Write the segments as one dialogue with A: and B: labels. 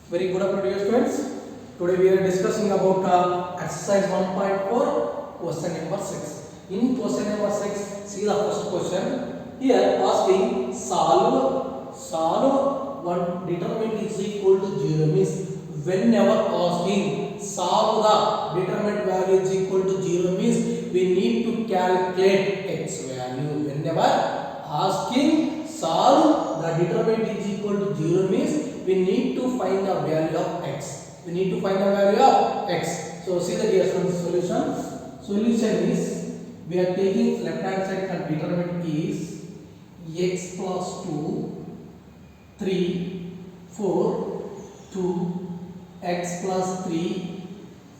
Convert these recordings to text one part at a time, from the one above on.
A: Very good afternoon, dear students. Today we are discussing about exercise 1.4 question number 6. In question number 6, see the first question. Here asking solve one determinant is equal to 0 means whenever asking solve the determinant value is equal to 0 means we need to calculate x value. Whenever asking solve the determinant is equal to 0 means we need to find the value of x. We need to find the value of x. So see the dear solution. Solution is we are taking left hand side and determinant is x plus 2, 3, 4, 2, x plus 3,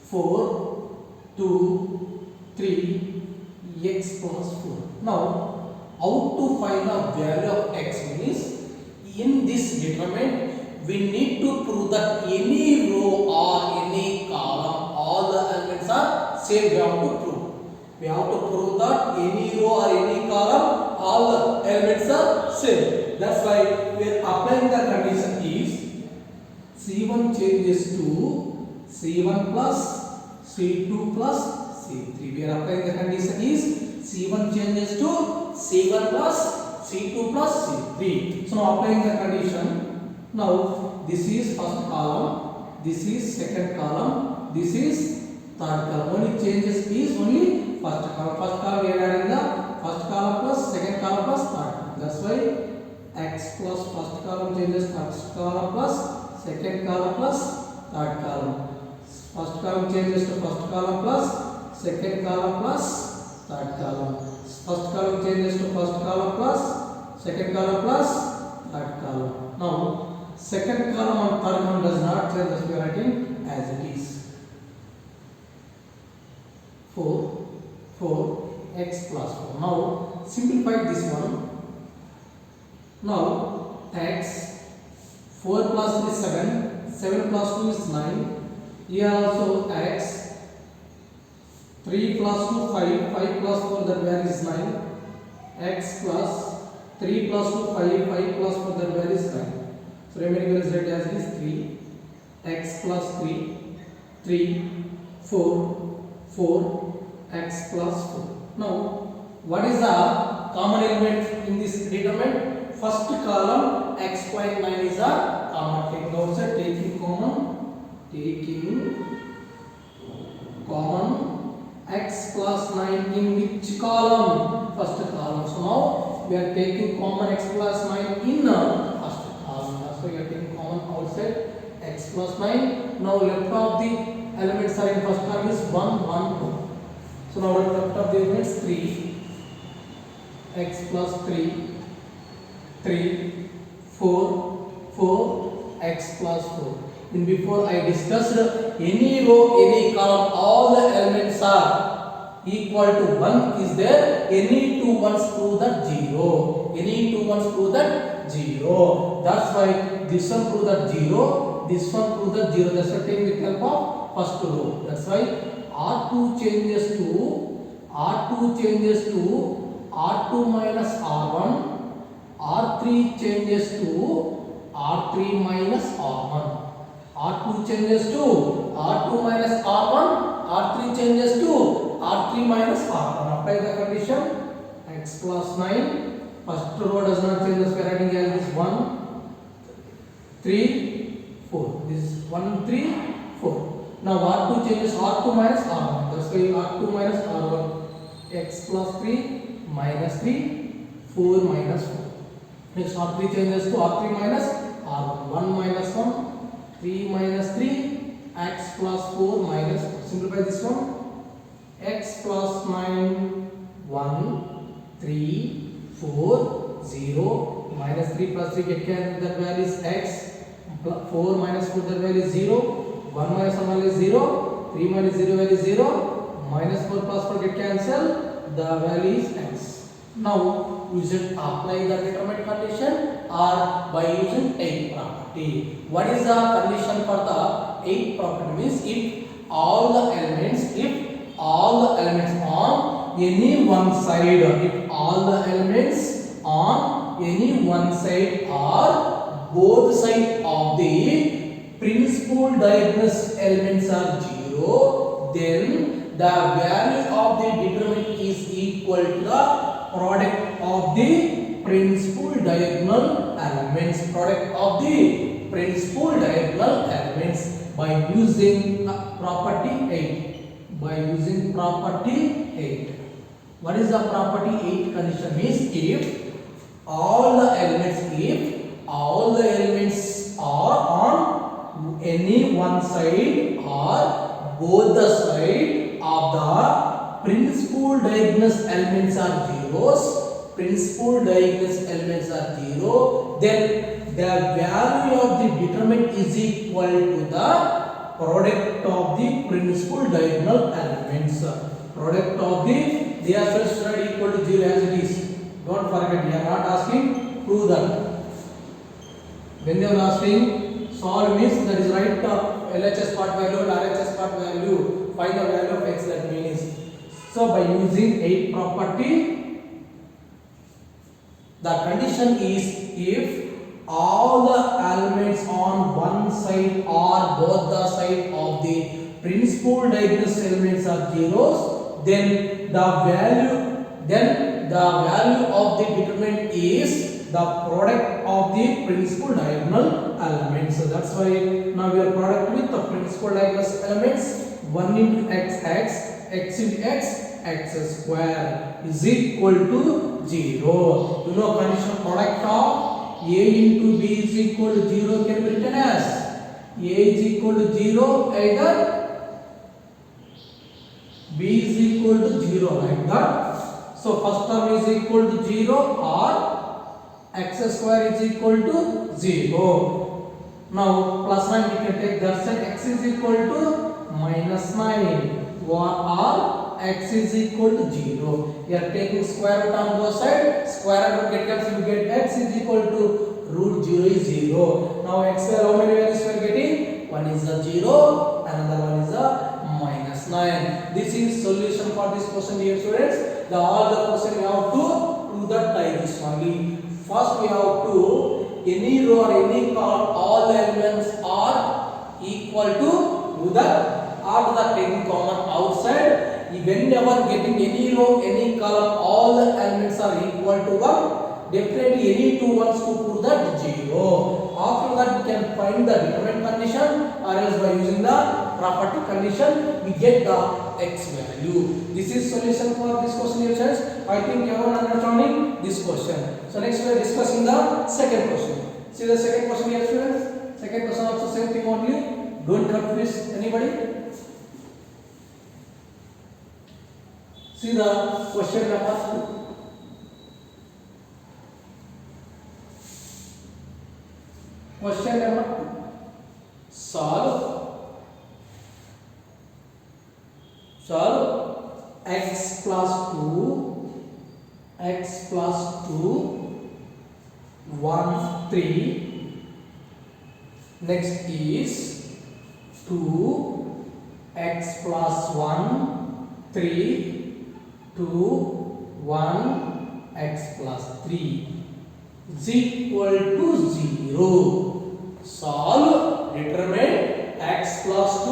A: 4, 2, 3, x plus 4. Now, how to find the value of x means in this determinant we need to prove that any row or any column, all the elements are same. We have to prove. We have to prove that any row or any column, all the elements are same. That's why we are applying the condition is C1 changes to C1 plus C2 plus C3. We are applying the condition is C1 changes to C1 plus C2 plus C3. So now applying the condition. Now this is first column, this is second column, this is third column. Only changes is only first column. First column we are adding the first column plus second column plus third column. That's why x plus first column changes first column plus second column plus third column. First column changes to first column plus second column plus third column. First column changes to first column plus second column plus third column. Now second column and third column does not change, thus we are writing as it is. 4 x plus 4. Now simplify this one. Now x 4 plus 3 is 7, 7 plus 2 is 9. Here also x 3 plus 2 5, 5 plus 4 that value is 9. X plus 3 plus 2 5, 5 plus 4 that value is 9. So remaining value is written as it is 3 x plus 3 4 x plus 4. Now what is the common element in this determinant? First column x square 9 is a common. Taking outside, taking common x plus 9 in which column? First column. So now we are taking common x plus 9 in first column. So we are taking common outside x plus 9. Now left of the elements are in first column is 1 1 2. So now left of the elements 3 x plus 3 4 x plus 4. In before I discussed any row, any column, all the elements are equal to 1 is there. Any two ones prove that 0. Any two ones prove that 0. That's why this one prove that 0. This one prove that 0. That's why taking with help of first row. That's why R2 changes to R2 minus R1. R3 changes to R3 minus R1. R2 changes to R2 minus R1. R3 changes to R3 minus R1. Apply the condition x plus 9. First row does not change. The square writing as this 1 3 4. This is 1 3 4. Now R2 changes R2 minus R1. That's why R2 minus R1. X plus 3 minus 3 4 minus 4. Next R3 changes to R3 minus R1. 1 minus 1 3 minus 3 x plus 4 minus 4. Simplify this one. X plus 9 1 3 4 0 minus 3 plus 3 get cancelled. That value is x. 4 minus 4 that value is 0. 1 minus 1 value is 0. 3 minus 0 value is 0. Minus 4 plus 4 get cancelled. The value is x. Now you should apply the determinant condition or by using 8th property. What is the condition for the 8th property? Means if all the elements on any one side, if all the elements on any one side are both sides of the principal diagonal elements are 0, then the value of the determinant is equal to the product of the principal diagonal elements. Product of the principal diagonal elements by using property 8. By using property 8. What is the property 8 condition? Is if all the elements are on any one side or both the side of the principal diagonal elements are zeros, principal diagonal elements are 0, then the value of the determinant is equal to the product of the principal diagonal elements. Product of the, they are just equal to 0 as it is. Don't forget, we are not asking prove that. When they are asking solve means that is right LHS part value and RHS part value. Find the value of x, that means. So by using 8 property, the condition is if all the elements on one side or both the side of the principal diagonal elements are zeros, then the value of the determinant is the product of the principal diagonal elements. So that's why now we are product with the principal diagonal elements. 1 into x into x square is equal to 0. You know conditional product of a into b is equal to 0 can be written as a is equal to 0, either b is equal to 0, like that. So first term is equal to 0 or x square is equal to 0. Now plus 9 we can take that side, x is equal to minus 9 or x is equal to 0. We are taking square root on both sides. Square root get cancelled, we get x is equal to root 0 is 0. Now x value, how many values we are getting? One is a 0, another one is a minus 9. This is solution for this question, dear students. All the question we have to prove that like this only. First we have to any row or any column, all elements are equal to that, or the taking common outside. Whenever getting any row, any column, all the elements are equal to 1, definitely any two ones to prove that 0. After that we can find the determinant condition, or else by using the property condition we get the x value. This is solution for this question, dear friends. I think everyone understanding this question. So next we are discussing the second question. See the second question, dear students. Second question also same thing only. Don't confuse anybody. See the question number 2. Question number 2. Solve x plus 2 1 3. Next is 2 x plus 1 3 2 1 x plus 3 is equal to 0. Solve determine x plus 2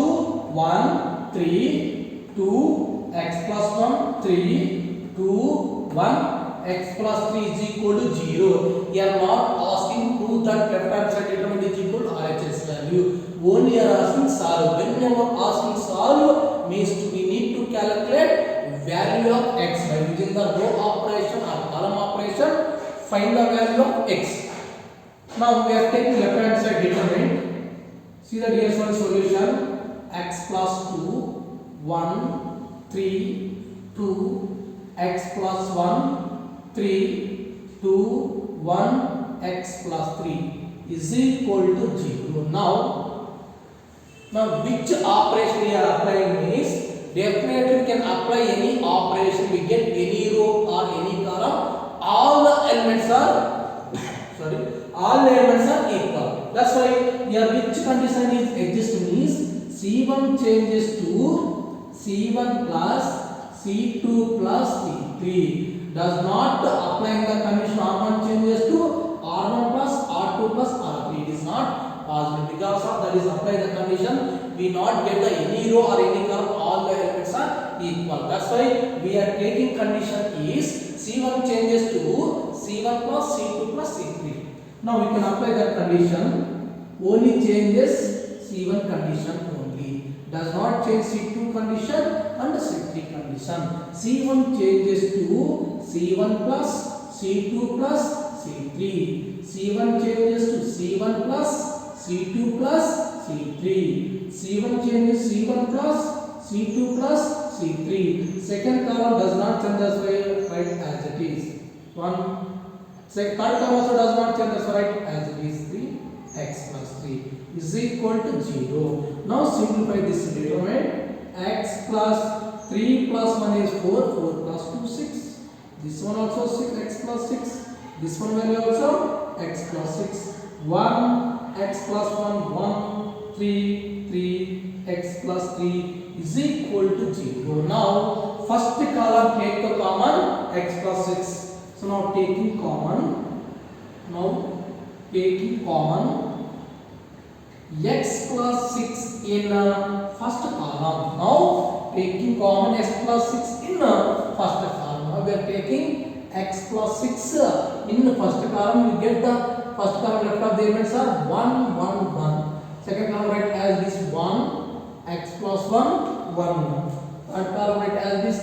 A: 1 3 2 x plus 1 3 2 1 x plus 3 is equal to 0. We are not asking prove that left hand side determinant is equal to RHS value. Only are asking solve. Whenever asking solve means we need to calculate value of x by using the row operation or column operation. Find the value of x. Now we are taking left hand side determinant. See the dear one solution. X plus 2 1 3 2 x plus 1 3 2 1 x plus 3 is equal to 0. Now which operation we are applying is definitely we can apply any operation. We get any row or any column. All the elements are equal. That's why here which condition is existing is C1 changes to C1 plus C2 plus C3. Does not applying the condition R1 changes to R1 plus R2 plus R3. It is not positive. Because of that is apply the condition, we not get the any row or any column, all the elements are equal. That's why we are taking condition is C1 changes to C1 plus C2 plus C3. Now we can apply that condition, only changes C1 condition only, does not change C2 condition and C3 condition. C1 changes to C1 plus C2 plus C3. C1 changes to C1 plus C2 plus C3. C1 changes C1 plus C2 plus C3. Second column does not change as well, right as it is. Third column also does not change as right as it is 3x plus 3 is equal to 0. Now simplify this determinant. X plus 3 plus 1 is 4, 4 plus 2 6. This one also 6x plus 6. This one value also x plus 6. 1 x plus 1 1 3 3 x plus 3 is equal to 0. Now first column take the common x plus 6. So now taking common x plus 6 in first column. Now taking common x plus 6 in first column. Now we are taking x plus 6 in first column. We get the first column left of the elements are 1 1 1. Second column write as this 1 x plus 1 1. Third column write as this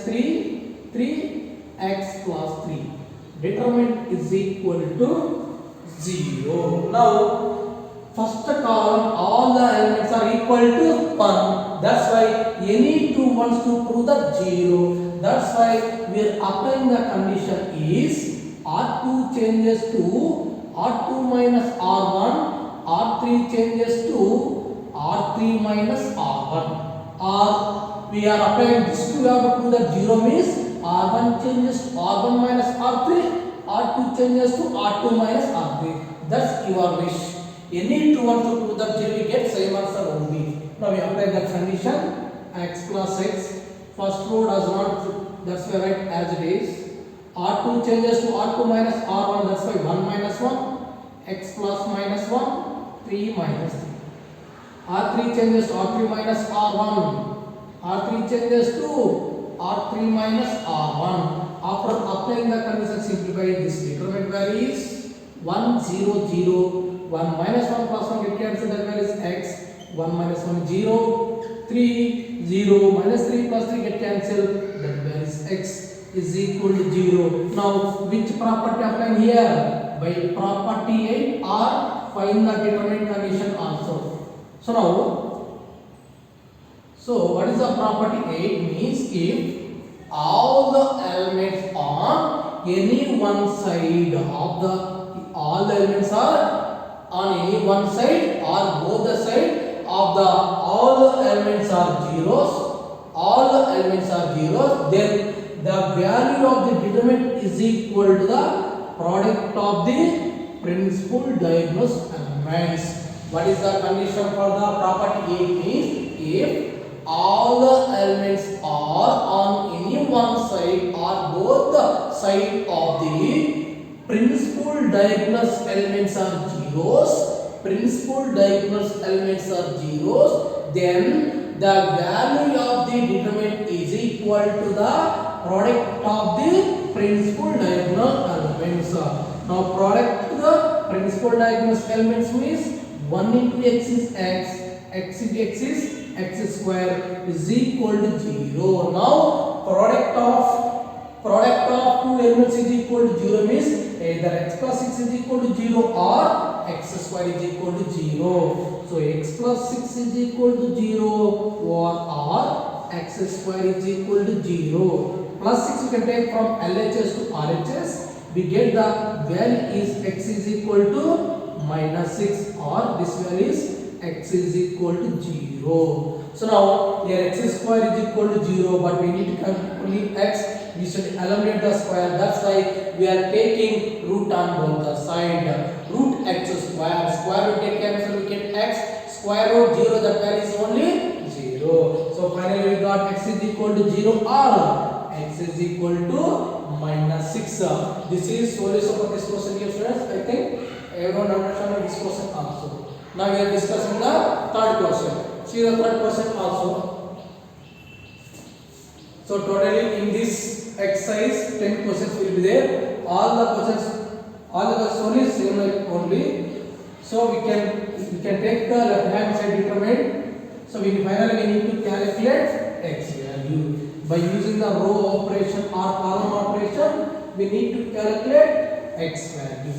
A: 3 x plus 3. Determinant is equal to 0. Now first column all the elements are equal to 1. That's why any two wants to prove the 0. That's why we are applying the condition is R2 changes to R2 minus R1, R3 changes to R3 minus R1. Or we are applying this to have to prove that 0 means R1 changes to R1 minus R3, R2 changes to R2 minus R3. That's your wish. Any two wants to prove that 0, we get same answer only. Now we apply the condition x plus x. First row does not, that's why write as it is. R2 changes to R2 minus R1, that's why 1 minus 1, x plus minus 1, 3 minus 3. R3 changes to R3 minus R1, R3 changes to R3 minus R1. After applying the condition, simplify this determinant value is 1 0 0. 1 minus 1 plus 1 get cancelled, that value is x. 1 minus 1 0. 3 0 minus 3 plus 3 get cancelled, that value is x is equal to 0. Now which property applying here? By property 8 or find the determinant condition also. So what is the property 8 means? If all the elements on any one side of the, all the elements are on any one side or both the side of the, all the elements are zeros, all the elements are zeros, then the value of the determinant is equal to the product of the principal diagonal elements. What is the condition for the property 8 means? If all the elements are on any one side or both the side of the principal diagonal elements are zeros, principal diagonal elements are zeros, then the value of the determinant is equal to the product of the principal diagonal elements. Now product of the principal diagonal elements means 1 into x is x, x into x is x square is equal to 0. Now product of two elements is equal to 0 means either x plus 6 is equal to 0 or x square is equal to 0. So x plus 6 is equal to 0 or x square is equal to 0. Plus 6 you can take from LHS to RHS. We get the value is x is equal to minus 6 or this value is x is equal to 0. So now here x square is equal to 0, but we need to calculate x. We should eliminate the square. That's why we are taking root on both the side. Root x square. Square root take cancel, we get x. Square root 0, that value is only 0. So finally we got x is equal to 0 or x is equal to minus 6. This is solution for this question, dear students. I think everyone understand this question also. Now we are discussing the third question. See the third question also. So totally in this exercise 10 questions will be there. All the questions only same like only. So we can take the left hand side determinant. So finally we need to calculate x value by using the row operation or column operation. We need to calculate x value.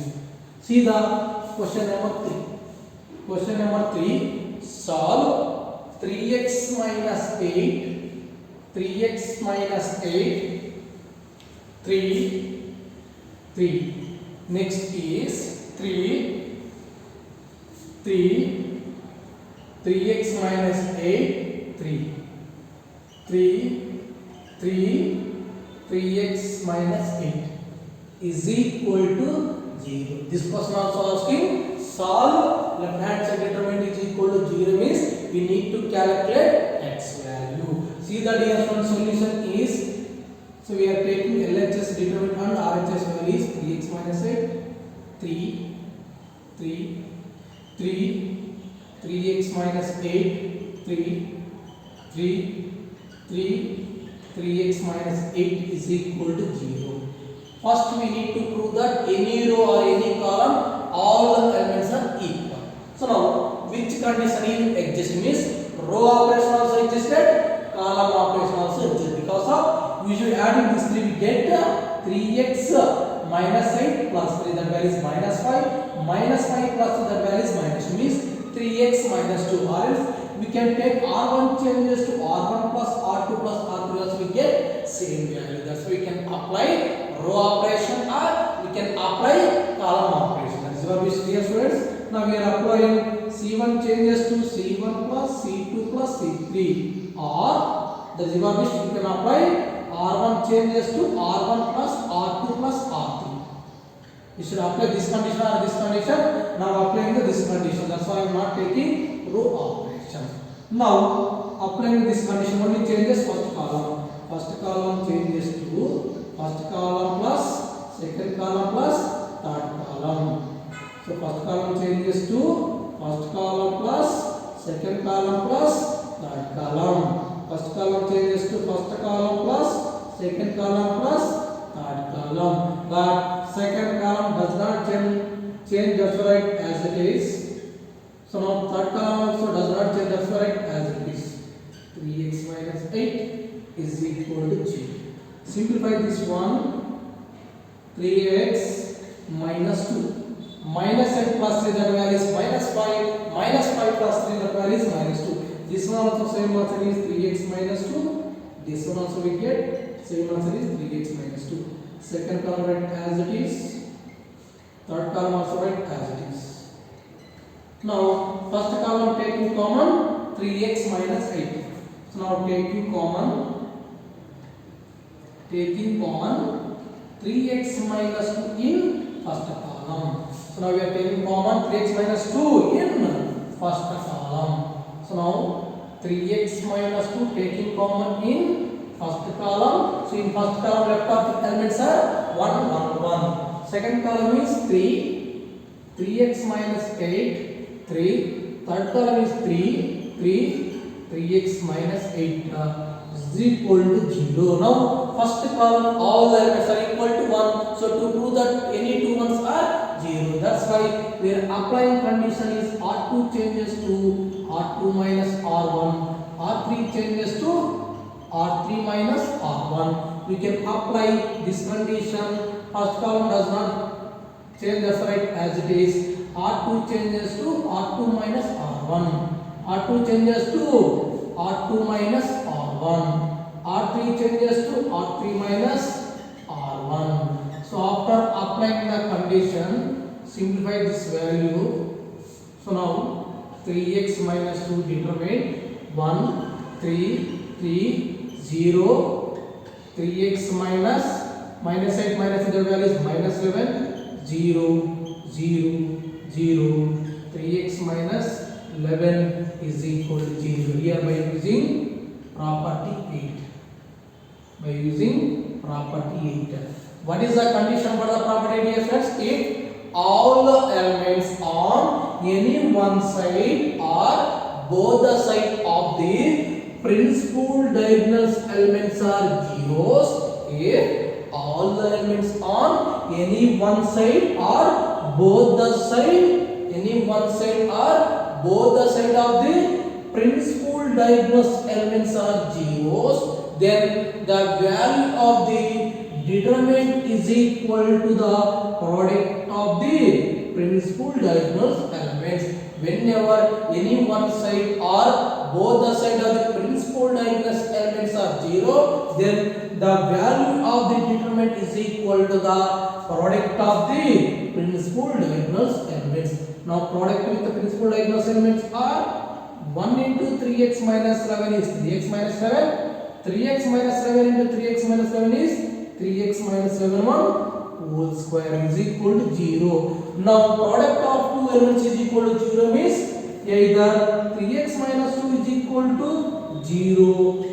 A: See the question number 3. Question number 3. Solve 3x minus 8. 3x minus 8. 3. Next is 3x minus 8. 3x minus 8 is equal to 0. This question also asking solve left hand side determinant is equal to 0 means we need to calculate x value. See the dear friend solution is, so we are taking LHS determinant and RHS value is 3x minus 8, 3x minus 8, 3x minus 8 is equal to 0. First we need to prove that any row or any column all the elements are equal. So now which condition is exists means row operation also existed, column operation also exists. Because of usually adding these three we get 3x minus 8 plus 3 that value is minus 5, minus 5 plus 2 that value is minus 2 means 3x minus 2, or else we can take R1 changes to R1 plus R2 plus R3 also we get same value. That's why we can apply row operation or we can apply column operation. That is what we see here students. Now we are applying C1 changes to C1 plus C2 plus C3, or the is what we can apply R1 changes to R1 plus R2 plus R3. We should apply this condition or this condition. Now applying this condition. That's why I am not taking row operation. Now applying this condition only changes first column. First column changes to first column plus second column plus third column. So first column changes to first column plus second column plus third column. First column changes to first column plus second column plus third column. But second column does not change that's right as it is. So now third column also does not change that's right as it is. 3x minus 8 is equal to 0. Simplify this one. 3x minus 2 minus 8 plus 3 that value is minus 5, minus 5 plus 3 that value is minus 2. This one also same answer is 3x minus 2. This one also we get same answer is 3x minus 2. Second column write as it is. Third column also write as it is. Now first column taking common 3x minus 8. So now taking common 3x minus 2 in first column. So now we are taking common 3x minus 2 in first column. So now 3x minus 2 taking common in first column. So in first column left of the elements are 1, 1, 1. Second column is 3x minus 8, 3. Third column is 3x minus 8 is equal to 0. Now first column all the elements are equal to 1. So to prove that any two ones are 0. That's why we are applying condition is R2 changes to R2 minus R1, R3 changes to R3 minus R1. We can apply this condition. First column does not change that's right as it is. R2 changes to R2 minus R1. R2 changes to R2 minus R1. R3 changes to R3 minus R1. So after applying the condition, simplify this value. So now 3x minus 2 determine 1, 3, 0, 3x minus 8 minus the value is minus 11, 0, 3x minus 11 is equal to 0. Here by using property 8. By using property 8. What is the condition for the property, dear friends? If all the elements on any one side or both the side of the principal diagonal elements are zeros if all the elements on any one side or both the side of the principal diagonal elements are zeros, then the value of the determinant is equal to the product of the principal diagonal elements. Whenever any one side or both the side of the principal diagonal elements are zero, then the value of the determinant is equal to the product of the principal diagonal elements. Now product with the principal diagonal elements are 1 into 3x minus 11 is 3x minus 7. 3x minus 7 into 3x minus 7 is 3x minus 7 1 whole square is equal to 0. Now product of two elements is equal to 0 means either 3x minus 2 is equal to 0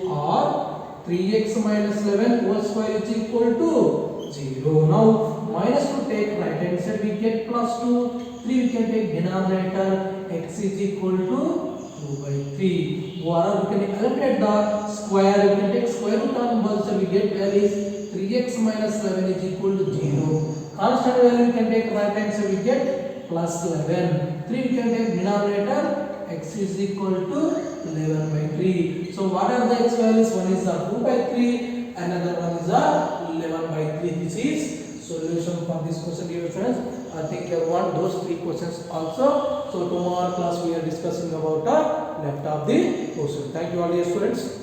A: or 3x minus 11 whole square is equal to 0. Now minus 2 take right hand side, we get plus 2. 3 we can take denominator, x is equal to 2 by 3. Or we can eliminate the square, we can take square root on both, so we get value is 3x minus 11 is equal to 0. Constant value we can take right hand side, we get plus 11. 3 we can take denominator, x is equal to 11 by 3. So what are the x values? One is 2 by 3, another one is 11 by 3. This is solution for this question, dear friends. I think you want those 3 questions also. So tomorrow class we are discussing about left of the question. Thank you all dear students.